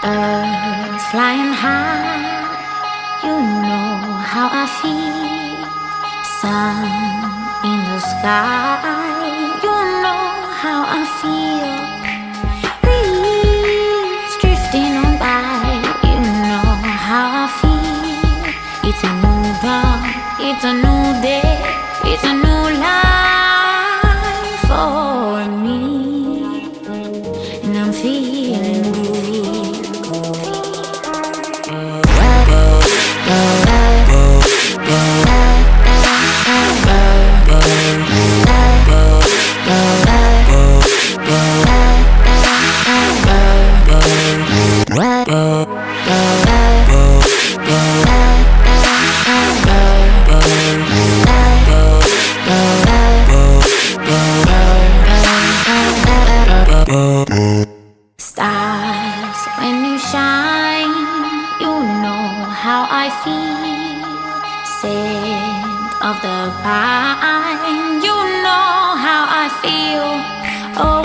Birds flying high, you know how I feel. Sun in the sky, you know how I feel. Breeze drifting on by, you know how I feel. It's a new dawn, it's a new day, it's a new life for me, and I'm feeling good. Stars, when you shine, you know how I feel. Scent of the pine, you know how I feel. Oh,